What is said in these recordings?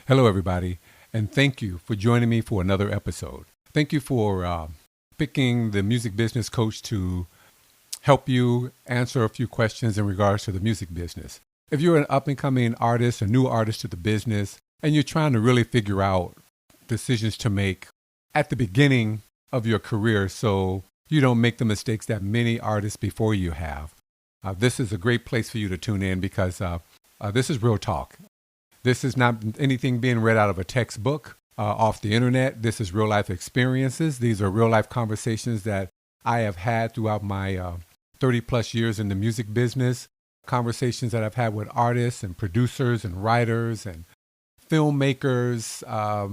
Hello, everybody, and thank you for joining me for another episode. Thank you for picking the music business coach to help you answer a few questions in regards to the music business. If you're an up-and-coming artist, a new artist to the business, and you're trying to really figure out decisions to make at the beginning of your career so you don't make the mistakes that many artists before you have, this is a great place for you to tune in because this is real talk. This is not anything being read out of a textbook off the internet. This is real life experiences. These are real life conversations that I have had throughout my 30 plus years in the music business. Conversations that I've had with artists and producers and writers and filmmakers,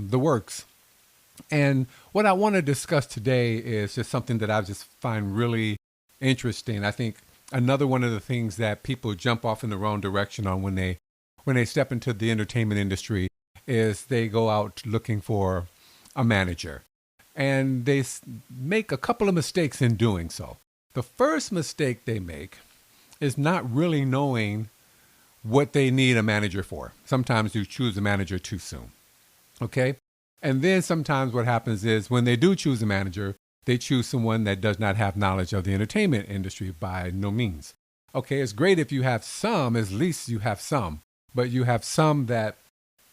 the works. And what I want to discuss today is just something that I just find really interesting. I think another one of the things that people jump off in the wrong direction on when they step into the entertainment industry is they go out looking for a manager. And they make a couple of mistakes in doing so. The first mistake they make is not really knowing what they need a manager for. Sometimes you choose a manager too soon. Okay? And then sometimes what happens is when they do choose a manager, they choose someone that does not have knowledge of the entertainment industry by no means. Okay, it's great if you have some, at least you have some. But you have some that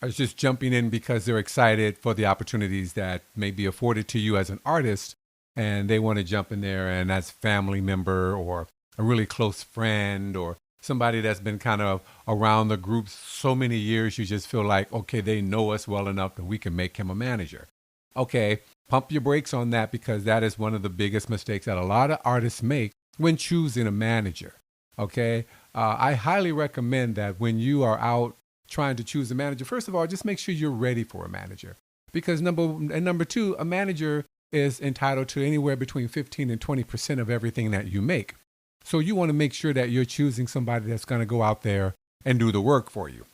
are just jumping in because they're excited for the opportunities that may be afforded to you as an artist, and they want to jump in there, and that's a family member or a really close friend or somebody that's been kind of around the group so many years, you just feel like, okay, they know us well enough that we can make him a manager. Okay, pump your brakes on that because that is one of the biggest mistakes that a lot of artists make when choosing a manager. Okay, I highly recommend that when you are out trying to choose a manager, first of all, just make sure you're ready for a manager. Because number two, a manager is entitled to anywhere between 15 and 20% of everything that you make. So you want to make sure that you're choosing somebody that's going to go out there and do the work for you.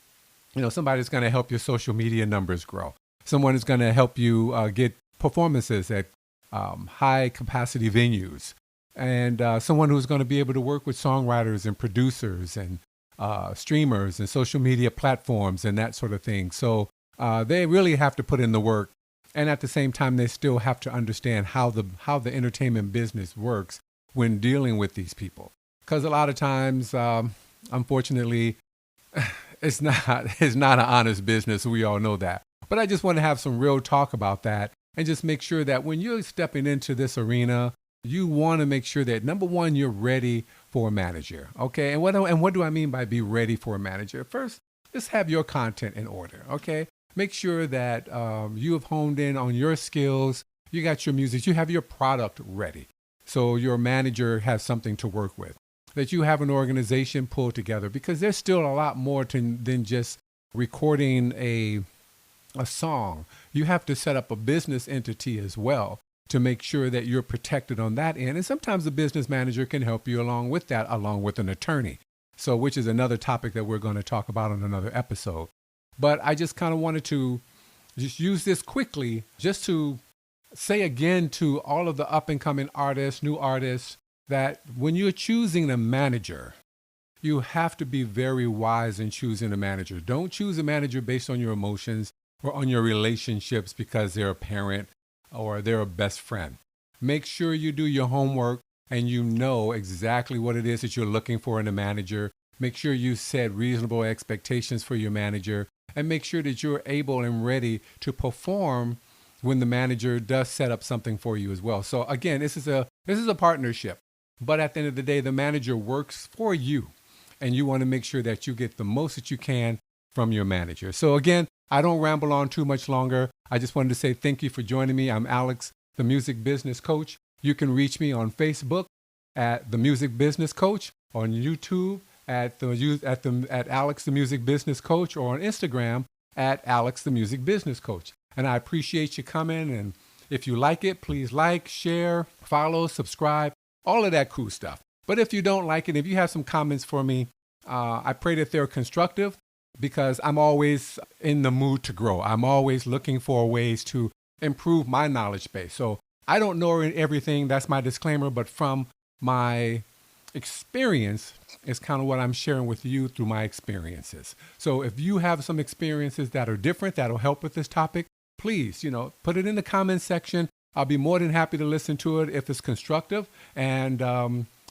You know, somebody that's going to help your social media numbers grow. Someone is going to help you get performances at high capacity venues. And someone who's going to be able to work with songwriters and producers and streamers and social media platforms and that sort of thing. So they really have to put in the work. And at the same time, they still have to understand how the entertainment business works when dealing with these people. Because a lot of times, unfortunately, it's not an honest business. We all know that. But I just want to have some real talk about that and just make sure that when you're stepping into this arena, you want to make sure that, number one, you're ready for a manager, okay? And what do I mean by be ready for a manager? First, just have your content in order, okay? Make sure that you have honed in on your skills, you got your music, you have your product ready. So your manager has something to work with, that you have an organization pulled together, because there's still a lot more than just recording a song. You have to set up a business entity as well, to make sure that you're protected on that end. And sometimes a business manager can help you along with that, along with an attorney. So, which is another topic that we're going to talk about in another episode. But I just kind of wanted to just use this quickly just to say again to all of the up and coming artists, new artists, that when you're choosing a manager, you have to be very wise in choosing a manager. Don't choose a manager based on your emotions or on your relationships because they're a parent or they're a best friend. Make sure you do your homework and you know exactly what it is that you're looking for in a manager. Make sure you set reasonable expectations for your manager and make sure that you're able and ready to perform when the manager does set up something for you as well. So again, this is a partnership, but at the end of the day, the manager works for you and you want to make sure that you get the most that you can from your manager. So again, I don't ramble on too much longer. I just wanted to say thank you for joining me. I'm Alex, the Music Business Coach. You can reach me on Facebook at the Music Business Coach, on YouTube at Alex the Music Business Coach, or on Instagram at Alex the Music Business Coach. And I appreciate you coming. And if you like it, please like, share, follow, subscribe, all of that cool stuff. But if you don't like it, if you have some comments for me, I pray that they're constructive, because I'm always in the mood to grow. I'm always looking for ways to improve my knowledge base. So I don't know everything. That's my disclaimer. But from my experience is kind of what I'm sharing with you through my experiences. So if you have some experiences that are different that'll help with this topic, please, put it in the comments section. I'll be more than happy to listen to it if it's constructive. And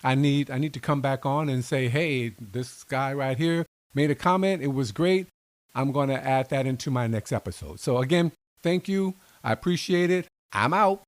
I need to come back on and say, hey, this guy right here made a comment. It was great. I'm going to add that into my next episode. So again, thank you. I appreciate it. I'm out.